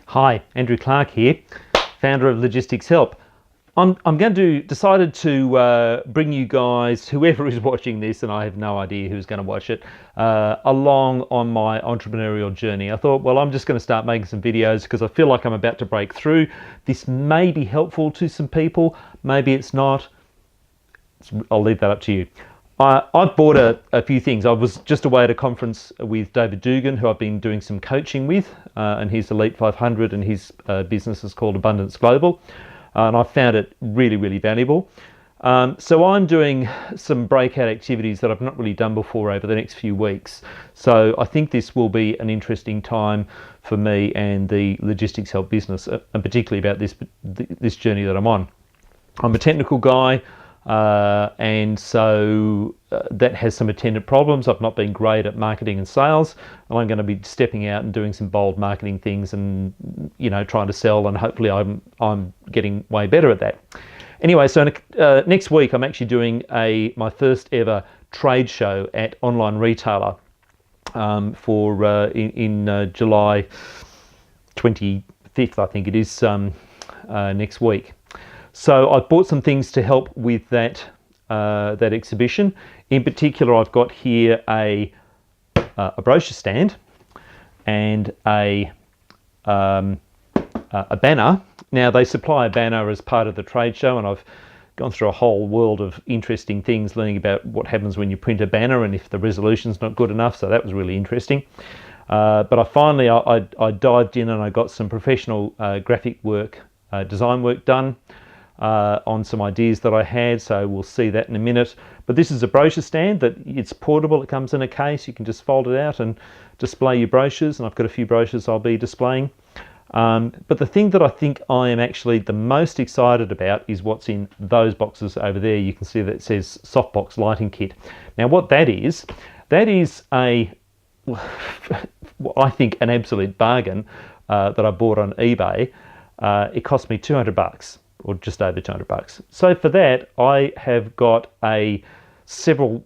Hi, Andrew Clark here, founder of Logistics Help. Decided to bring you guys, whoever is watching this, and I have no idea who's going to watch it, along on my entrepreneurial journey. I thought, well, I'm just going to start making some videos because I feel like I'm about to break through. This may be helpful to some people, maybe it's not. I'll leave that up to you. I've bought a few things. I was just away at a conference with David Dugan, who I've been doing some coaching with, and he's Elite 500, and his business is called Abundance Global, and I found it really, really valuable. So I'm doing some breakout activities that I've not really done before over the next few weeks. So I think this will be an interesting time for me and the Logistics Help business, and particularly about this journey that I'm on. I'm a technical guy. And so that has some attendant problems. I've not been great at marketing and sales, and I'm going to be stepping out and doing some bold marketing things and, you know, trying to sell, and hopefully I'm getting way better at that. Anyway, so next week I'm actually doing my first ever trade show at Online Retailer in July 25th, I think it is, next week. So I've bought some things to help with that exhibition. In particular, I've got here a brochure stand and a banner. Now, they supply a banner as part of the trade show, and I've gone through a whole world of interesting things, learning about what happens when you print a banner and if the resolution's not good enough. So that was really interesting. But I dived in and I got some professional graphic work, design work done. On some ideas that I had, so we'll see that in a minute. But this is a brochure stand that it's portable. It comes in a case. You can just fold it out and display your brochures, and I've got a few brochures I'll be displaying. But the thing that I think I am actually the most excited about is what's in those boxes over there. You can see that it says softbox lighting kit. Now what that is I think an absolute bargain that I bought on eBay. It cost me $200. Or just over $200. So for that, I have got the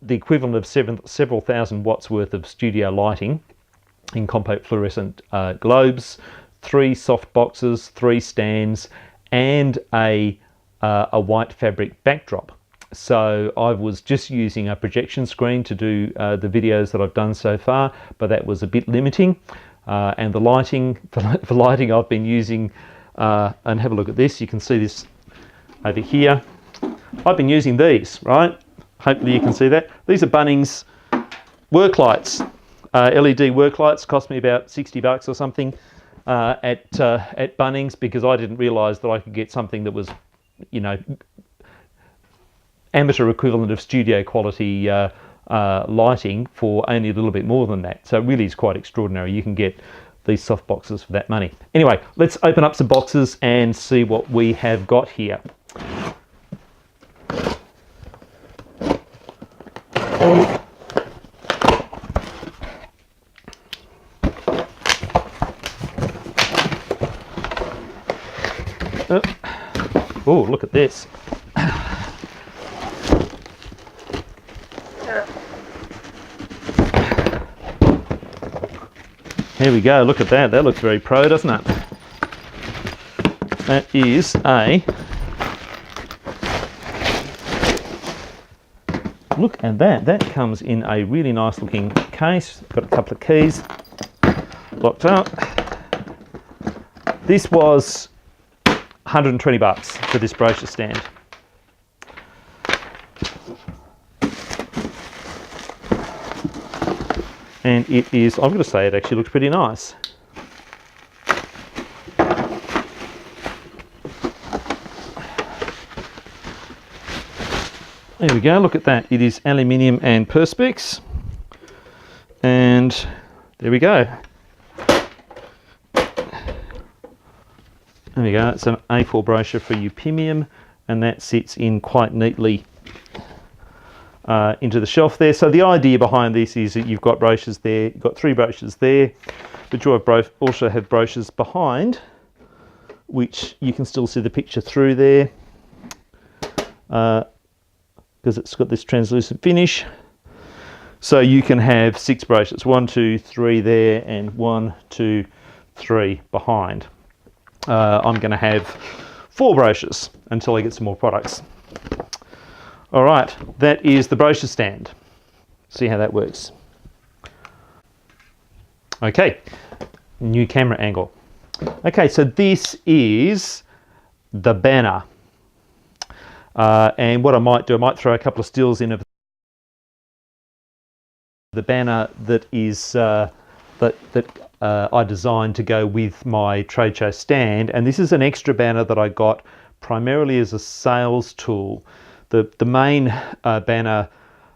equivalent of several thousand watts worth of studio lighting in compact fluorescent globes, 3 soft boxes, 3 stands, and a white fabric backdrop. So I was just using a projection screen to do the videos that I've done so far, but that was a bit limiting. And the lighting, for lighting, I've been using. And have a look at this. You can see this over here. I've been using these, right? Hopefully you can see that. These are Bunnings work lights, LED work lights. Cost me about $60 or something at Bunnings, because I didn't realise that I could get something that was, you know, amateur equivalent of studio quality lighting for only a little bit more than that. So it really is quite extraordinary. You can get these soft boxes for that money. Anyway, let's open up some boxes and see what we have got here. Oh, look at this. Here we go, look at that. That looks very pro, doesn't it? That is look at that. That comes in a really nice looking case. Got a couple of keys locked up. This was $120 for this brochure stand. And it is, I'm going to say it actually looks pretty nice. There we go, look at that. It is aluminium and perspex. And there we go. There we go, it's an A4 brochure for Upimium, and that sits in quite neatly into the shelf there. So the idea behind this is that you've got brochures there, you've got 3 brochures there, but you also have brochures behind, which you can still see the picture through there, because it's got this translucent finish. So you can have 6 brochures, 1, 2, 3 there, and 1, 2, 3 behind. I'm going to have 4 brochures until I get some more products. All right, that is the brochure stand. See how that works. Okay, new camera angle. Okay, so this is the banner. And what I might do, I might throw a couple of stills in of the banner that is I designed to go with my trade show stand, and this is an extra banner that I got primarily as a sales tool. The main banner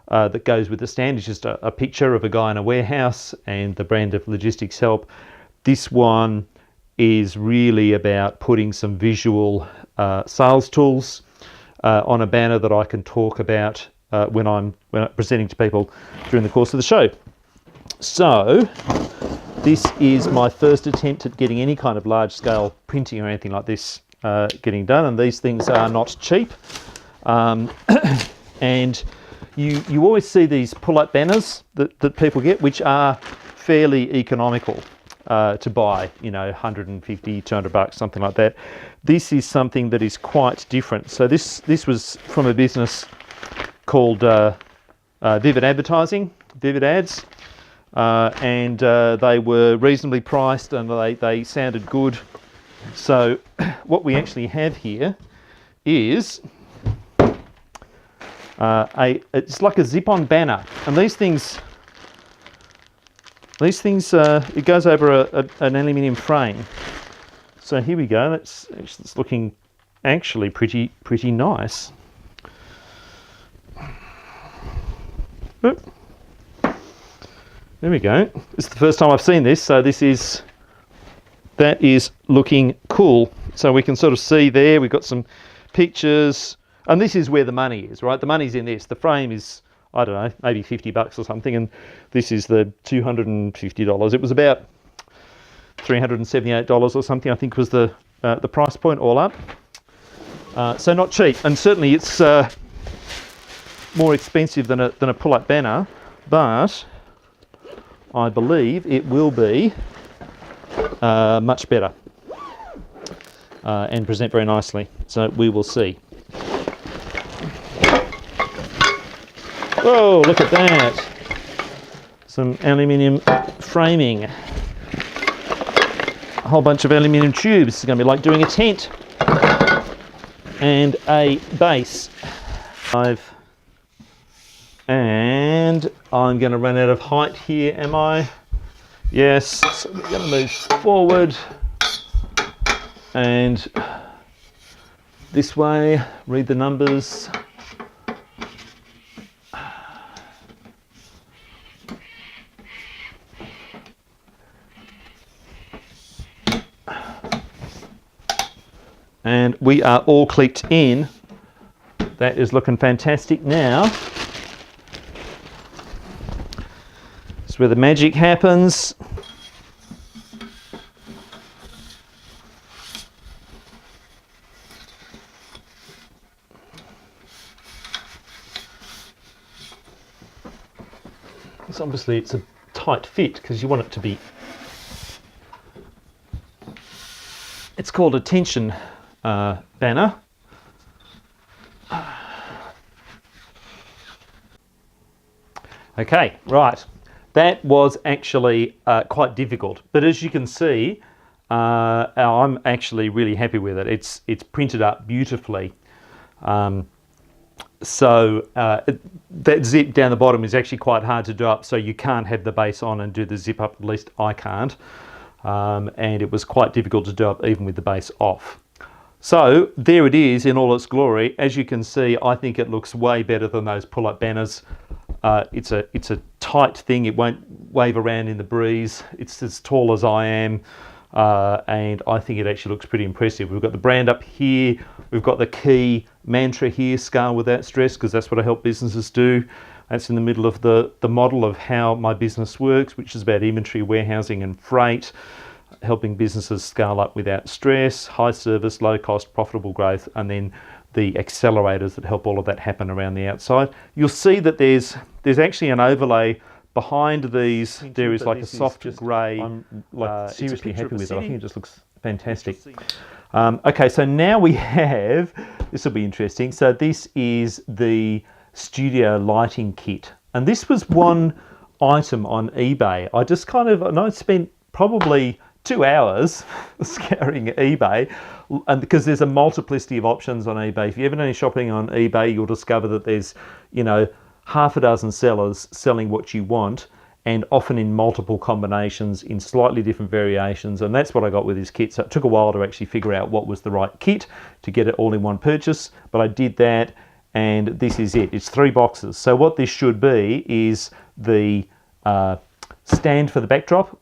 that goes with the stand is just a picture of a guy in a warehouse and the brand of Logistics Help. This one is really about putting some visual sales tools on a banner that I can talk about when I'm presenting to people during the course of the show. So this is my first attempt at getting any kind of large-scale printing or anything like this getting done, and these things are not cheap. And you always see these pull-up banners that people get, which are fairly economical to buy, you know, 150, 200 bucks, something like that. This is something that is quite different. So this was from a business called Vivid Advertising, Vivid Ads, and they were reasonably priced and they sounded good. So what we actually have here is it's like a zip-on banner, and these things it goes over an aluminium frame. So here we go. It's looking actually pretty nice. Oop. There we go. It's the first time I've seen this, so that is looking cool. So we can sort of see there, we've got some pictures, and this is where the money is, right? The money's in this. The frame is, I don't know, maybe 50 bucks or something, and this is the $250. It was about $378 or something, I think was the price point all up. So not cheap, and certainly it's more expensive than a pull-up banner, but I believe it will be much better and present very nicely. So we will see. Whoa, look at that. Some aluminium framing. A whole bunch of aluminium tubes. It's going to be like doing a tent. And a base. And I'm going to run out of height here, am I? Yes. So we're going to move forward. And this way, read the numbers. And we are all clicked in. That is looking fantastic now. It's where the magic happens. So obviously it's a tight fit because you want it to be. It's called a tension banner. Okay, right. That was actually quite difficult, but as you can see, I'm actually really happy with it. It's printed up beautifully. So that zip down the bottom is actually quite hard to do up, so you can't have the base on and do the zip up, at least I can't. And it was quite difficult to do up even with the base off. So there it is in all its glory. As you can see, I think it looks way better than those pull-up banners. It's a tight thing. It won't wave around in the breeze. It's as tall as I am, and I think it actually looks pretty impressive. We've got the brand up here. We've got the key mantra here, scale without stress, because that's what I help businesses do. That's in the middle of the model of how my business works, which is about inventory, warehousing and freight, helping businesses scale up without stress, high service, low cost, profitable growth, and then the accelerators that help all of that happen around the outside. You'll see that there's actually an overlay behind these. There is like a soft grey. I'm like seriously happy with it. I think it just looks Fantastic. Okay, so now we have, this will be interesting. So this is the studio lighting kit. And this was one item on eBay. I spent probably 2 hours scouring eBay, and because there's a multiplicity of options on eBay. If you ever done any shopping on eBay, you'll discover that there's, half a dozen sellers selling what you want, and often in multiple combinations in slightly different variations. And that's what I got with this kit. So it took a while to actually figure out what was the right kit to get it all in one purchase, but I did that, and this is it. It's 3 boxes. So what this should be is the stand for the backdrop.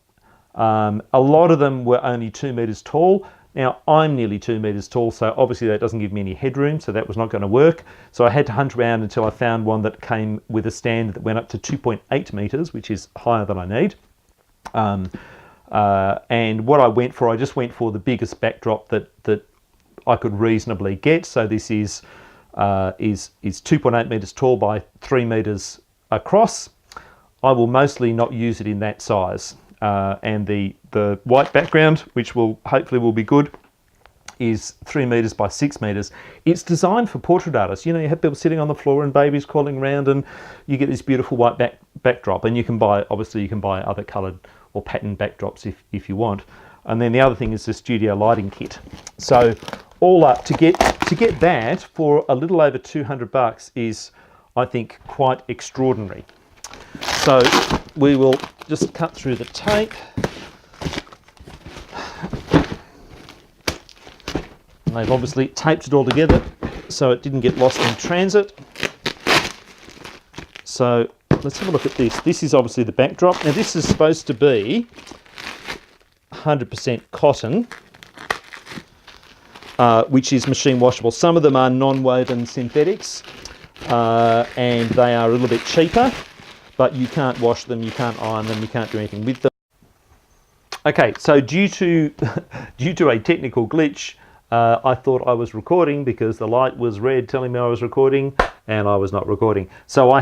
A lot of them were only 2 meters tall. Now I'm nearly 2 meters tall, so obviously that doesn't give me any headroom, so that was not going to work. So I had to hunt around until I found one that came with a stand that went up to 2.8 meters, which is higher than I need. And what I just went for the biggest backdrop that I could reasonably get. So this is 2.8 meters tall by 3 meters across. I will mostly not use it in that size. And the white background, which hopefully will be good, is 3 meters by 6 meters. It's designed for portrait artists. You have people sitting on the floor and babies crawling around, and you get this beautiful white backdrop. And you can buy other coloured or patterned backdrops if you want. And then the other thing is the studio lighting kit. So all up to get that for a little over $200 is, I think, quite extraordinary. So we will just cut through the tape. And they've obviously taped it all together so it didn't get lost in transit. So let's have a look at this. This is obviously the backdrop. Now this is supposed to be 100% cotton, which is machine washable. Some of them are non-woven synthetics, and they are a little bit cheaper, but you can't wash them, you can't iron them, you can't do anything with them. Okay, so due to a technical glitch, I thought I was recording because the light was red telling me I was recording, and I was not recording. So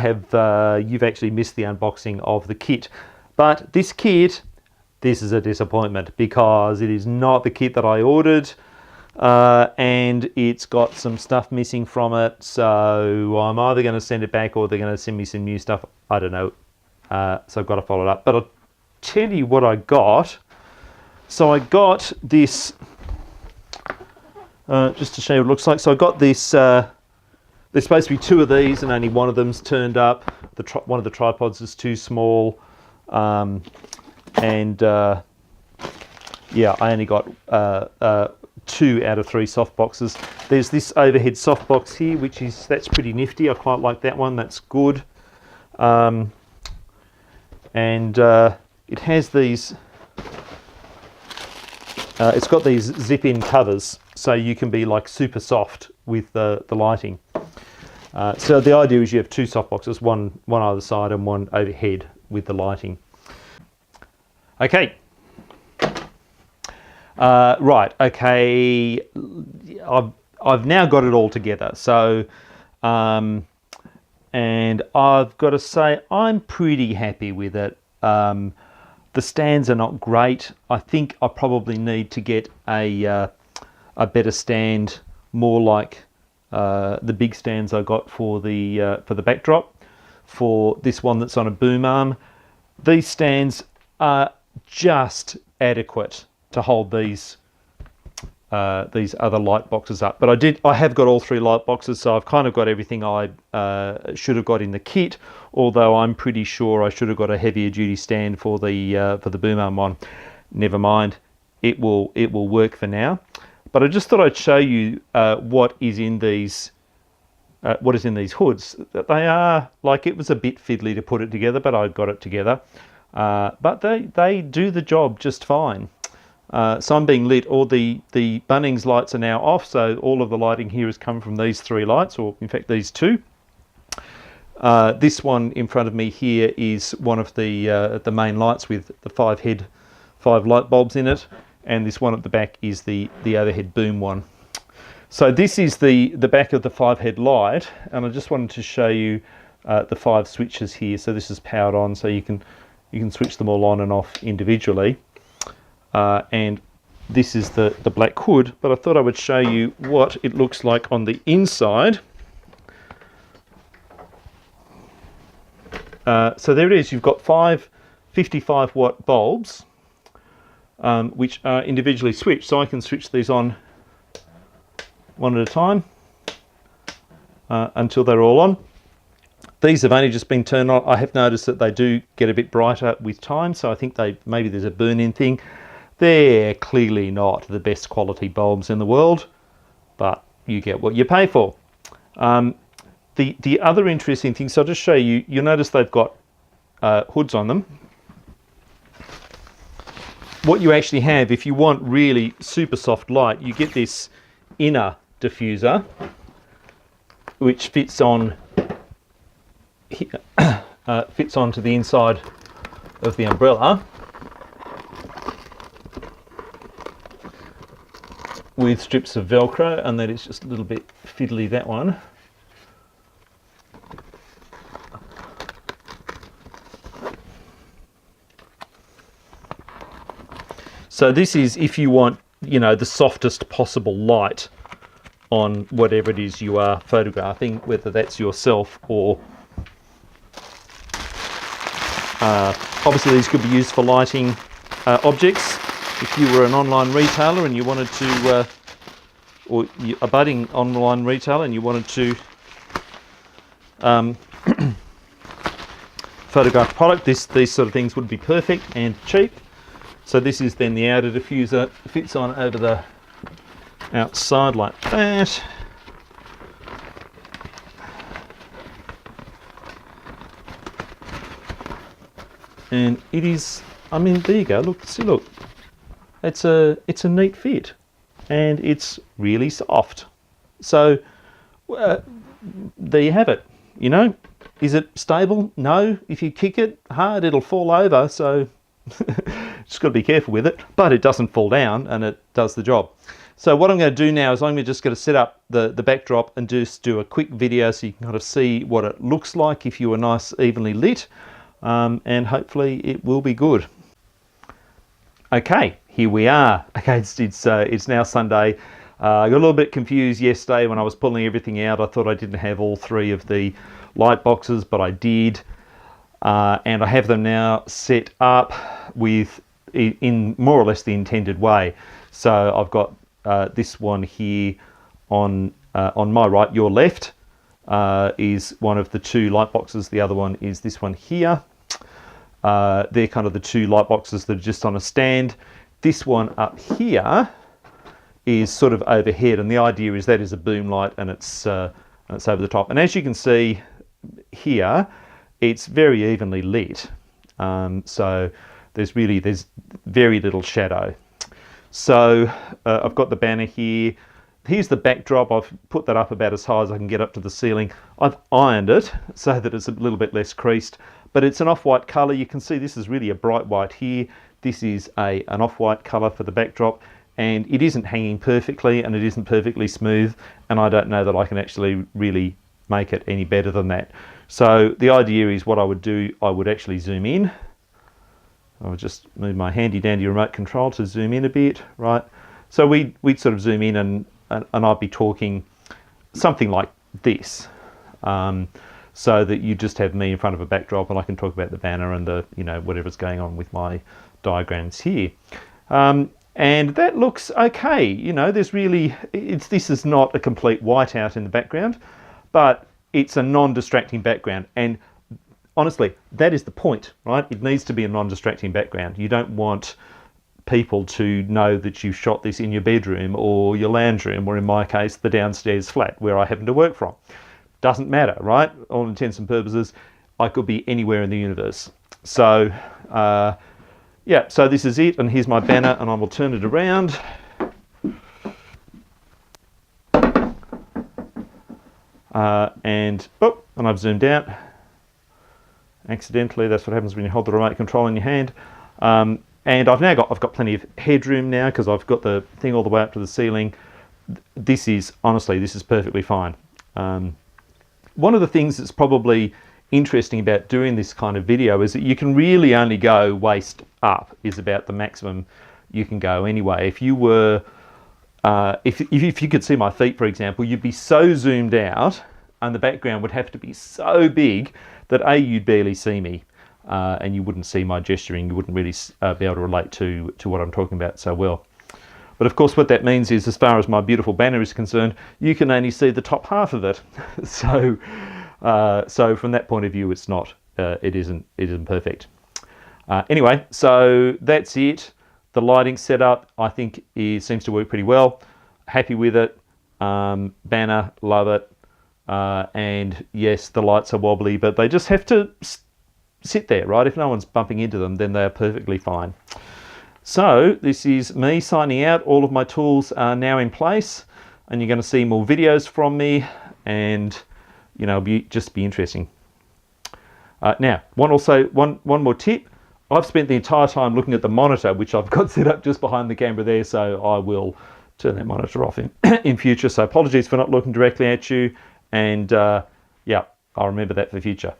you've actually missed the unboxing of the kit. But this kit, this is a disappointment because it is not the kit that I ordered. And it's got some stuff missing from it, so I'm either going to send it back or they're going to send me some new stuff. I don't know. So I've got to follow it up. But I'll tell you what I got. So I got this, just to show you what it looks like. So I got this, there's supposed to be 2 of these and only one of them's turned up. One of the tripods is too small. Yeah, I only got 2 out of 3 soft boxes. There's this overhead soft box here, that's pretty nifty. I quite like that one. That's good. It has these. It's got these zip-in covers, so you can be like super soft with the lighting. So the idea is you have 2 soft boxes, one either side and one overhead with the lighting. Okay. Right, okay, I've now got it all together. So, and I've got to say I'm pretty happy with it. The stands are not great. I think I probably need to get a better stand, more like the big stands I got for the backdrop. For this one that's on a boom arm, these stands are just adequate to hold these other light boxes up. But I have got all 3 light boxes, so I've kind of got everything I should have got in the kit, although I'm pretty sure I should have got a heavier duty stand for the boom arm one. Never mind, it will work for now. But I just thought I'd show you what is in these hoods. They are, like, it was a bit fiddly to put it together, but I got it together. But they do the job just fine. So I'm being lit. All the Bunnings lights are now off, so all of the lighting here has come from these 3 lights, or in fact these 2. This one in front of me here is one of the main lights with the 5 light bulbs in it, and this one at the back is the overhead boom one. So this is the back of the 5-head light, and I just wanted to show you the 5 switches here. So this is powered on, so you can switch them all on and off individually. And this is the black hood, but I thought I would show you what it looks like on the inside. So there it is. You've got 5 55-watt bulbs, which are individually switched. So I can switch these on one at a time until they're all on. These have only just been turned on. I have noticed that they do get a bit brighter with time, so I think maybe there's a burn-in thing. They're clearly not the best quality bulbs in the world, but you get what you pay for. The other interesting thing, so I'll just show you, you'll notice they've got hoods on them. What you actually have, if you want really super soft light, you get this inner diffuser, which fits on here, fits onto the inside of the umbrella with strips of Velcro, and that is just a little bit fiddly, that one. So this is if you want, you know, the softest possible light on whatever it is you are photographing, whether that's yourself or obviously these could be used for lighting objects. If you were an online retailer and you wanted to, or a budding online retailer and you wanted to photograph a product, these sort of things would be perfect and cheap. So this is then the outer diffuser, fits on over the outside like that. And it is, I mean, there you go, look, see, look. It's a neat fit, and it's really soft. So there you have it. You know, is it stable? No. If you kick it hard, it'll fall over. So just got to be careful with it. But it doesn't fall down, and it does the job. So what I'm going to do now is I'm just going to set up the backdrop and just do a quick video so you can kind of see what it looks like if you were nice evenly lit, and hopefully it will be good. Okay, here we are. Okay, it's now Sunday. I got a little bit confused yesterday when I was pulling everything out. I thought I didn't have all 3 of the light boxes, but I did. And I have them now set up in more or less the intended way. So I've got this one here on my right. Your left is one of the 2 light boxes. The other one is this one here. They're kind of the 2 light boxes that are just on a stand. This one up here is sort of overhead, and the idea is that is a boom light, and it's over the top. And as you can see here, it's very evenly lit. So there's very little shadow. So I've got the banner here. Here's the backdrop. I've put that up about as high as I can get up to the ceiling. I've ironed it so that it's a little bit less creased, but it's an off-white color. You can see this is really a bright white here. This is an off-white color for the backdrop, and it isn't hanging perfectly and it isn't perfectly smooth, and I don't know that I can actually really make it any better than that. So the idea is what I would do, I would actually zoom in. I would just move my handy dandy remote control to zoom in a bit, right? So we'd sort of zoom in and I'd be talking something like this, so that you just have me in front of a backdrop and I can talk about the banner and the, you know, whatever's going on with my diagrams here. And that looks okay. You know, there's really, this is not a complete whiteout in the background, but it's a non-distracting background. And honestly, that is the point, right? It needs to be a non-distracting background. You don't want people to know that you shot this in your bedroom or your lounge room, or in my case, the downstairs flat where I happen to work from. Doesn't matter, right? All intents and purposes, I could be anywhere in the universe. So, yeah, so this is it, and here's my banner, and I will turn it around. And I've zoomed out. Accidentally, that's what happens when you hold the remote control in your hand. And I've got plenty of headroom now because I've got the thing all the way up to the ceiling. This is, honestly, this is perfectly fine. One of the things that's probably interesting about doing this kind of video is that you can really only go waist up is about the maximum you can go anyway. If you were, if you could see my feet, for example, you'd be so zoomed out, and the background would have to be so big that you'd barely see me, and you wouldn't see my gesturing. You wouldn't really be able to relate to what I'm talking about so well. But of course, what that means is, as far as my beautiful banner is concerned, you can only see the top half of it. So from that point of view, it's not, it isn't perfect. Anyway, so that's it. The lighting setup, I think, seems to work pretty well. Happy with it. Banner, love it. And yes, the lights are wobbly, but they just have to sit there, right? If no one's bumping into them, then they're perfectly fine. So this is me signing out. All of my tools are now in place, and you're going to see more videos from me, and you know, just be interesting. Now, one more tip. I've spent the entire time looking at the monitor, which I've got set up just behind the camera there, so I will turn that monitor off in future. So apologies for not looking directly at you, and yeah, I'll remember that for the future.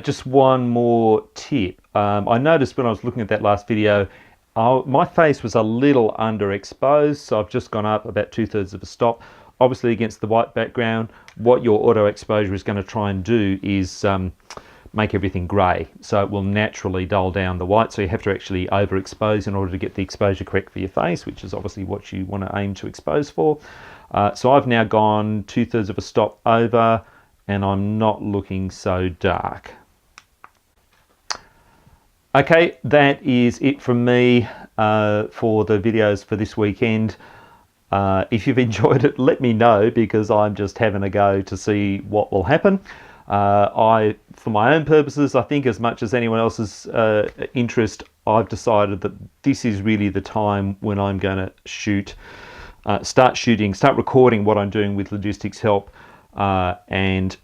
Just one more tip. I noticed when I was looking at that last video, my face was a little underexposed, so I've just gone up about 2/3 of a stop. Obviously, against the white background, what your auto exposure is going to try and do is make everything grey, so it will naturally dull down the white, so you have to actually overexpose in order to get the exposure correct for your face, which is obviously what you want to aim to expose for. So I've now gone 2/3 of a stop over, and I'm not looking so dark. Okay, that is it from me for the videos for this weekend. If you've enjoyed it, let me know, because I'm just having a go to see what will happen. For my own purposes, I think as much as anyone else's interest, I've decided that this is really the time when I'm going to start recording what I'm doing with Logistics Help, and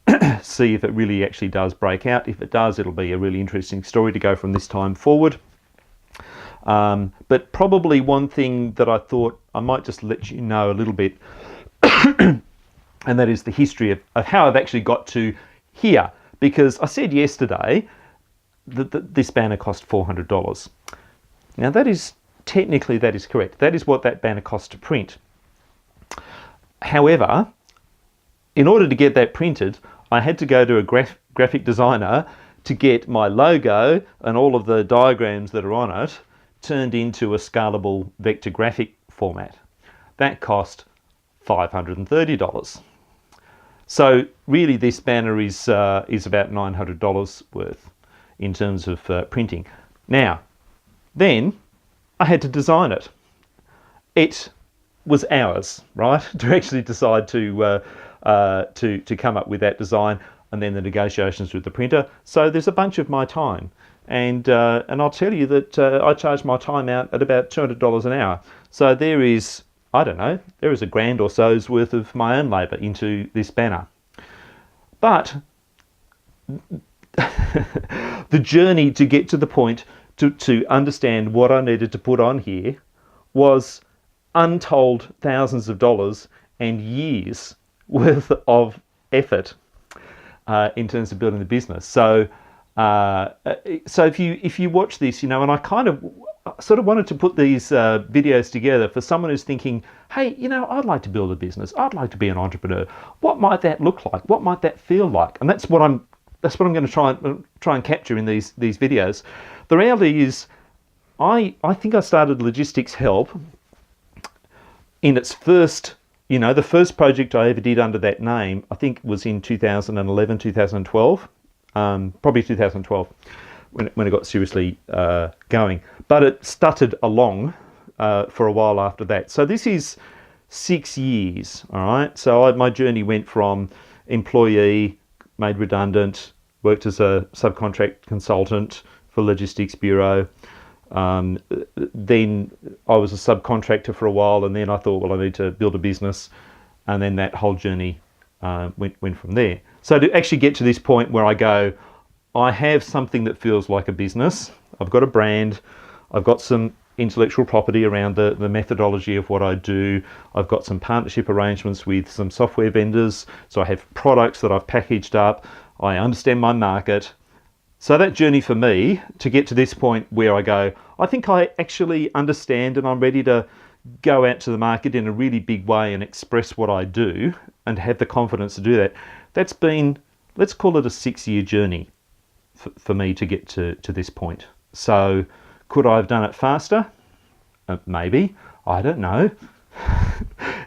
see if it really actually does break out. If it does, it'll be a really interesting story to go from this time forward. But probably one thing that I thought I might just let you know a little bit, and that is the history of how I've actually got to here. Because I said yesterday that this banner cost $400. Now that is correct. That is what that banner cost to print. However, in order to get that printed, I had to go to a graphic designer to get my logo and all of the diagrams that are on it turned into a scalable vector graphic format. That cost $530. So really this banner is about $900 worth in terms of printing. Now, then I had to design it. It was hours, right, to actually decide to come up with that design, and then the negotiations with the printer. So there's a bunch of my time, and I'll tell you that I charge my time out at about $200 an hour. So there is, I don't know, there is $1,000 or so's worth of my own labour into this banner. But the journey to get to the point to understand what I needed to put on here was untold thousands of dollars and years worth of effort in terms of building the business. So if you watch this, you know, and I kind of sort of wanted to put these videos together for someone who's thinking, hey, you know, I'd like to build a business. I'd like to be an entrepreneur. What might that look like? What might that feel like? And that's what I'm going to try and capture in these videos. The reality is, I think I started Logistics Help in its first, you know, the first project I ever did under that name, I think was in 2011, 2012, probably 2012, when it got seriously going. But it stuttered along for a while after that. So this is 6 years, all right? So my journey went from employee, made redundant, worked as a subcontract consultant for Logistics Bureau. Then I was a subcontractor for a while, and then I thought, well, I need to build a business, and then that whole journey went from there. So to actually get to this point where I go, I have something that feels like a business. I've got a brand. I've got some intellectual property around the methodology of what I do. I've got some partnership arrangements with some software vendors. So I have products that I've packaged up. I understand my market. So that journey for me to get to this point where I go, I think I actually understand and I'm ready to go out to the market in a really big way and express what I do and have the confidence to do that. That's been, let's call it a 6-year journey for me to get to this point. So could I have done it faster? Maybe. I don't know.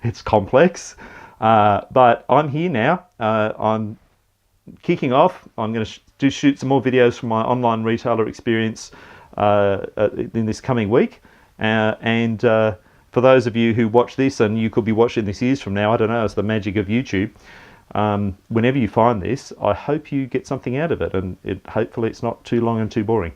It's complex. But I'm here now. I'm kicking off. I'm going to shoot some more videos from my online retailer experience in this coming week. And for those of you who watch this, and you could be watching this years from now, I don't know, it's the magic of YouTube. Whenever you find this, I hope you get something out of it, and hopefully it's not too long and too boring.